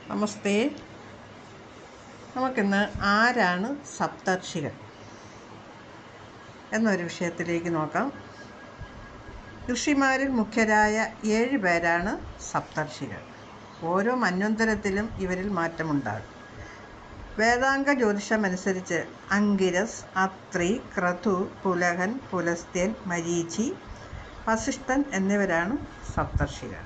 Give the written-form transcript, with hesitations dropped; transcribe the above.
നമസ്തേ. നമുക്കിന്ന് ആരാണ് സപ്തർഷികൾ എന്നൊരു വിഷയത്തിലേക്ക് നോക്കാം. ഋഷിമാരിൽ മുഖ്യരായ 7 പേരാണ് സപ്തർഷികൾ. ഓരോ മന്വന്തരത്തിലും ഇവരിൽ മാറ്റമുണ്ടാകും. വേദാംഗ ജ്യോതിഷമനുസരിച്ച് അങ്കിരസ്, അത്രി, ക്രതു, പുലഹൻ, പുലസ്ത്യൻ, മരീചി, വസിഷ്ഠൻ എന്നിവരാണ് സപ്തർഷികൾ.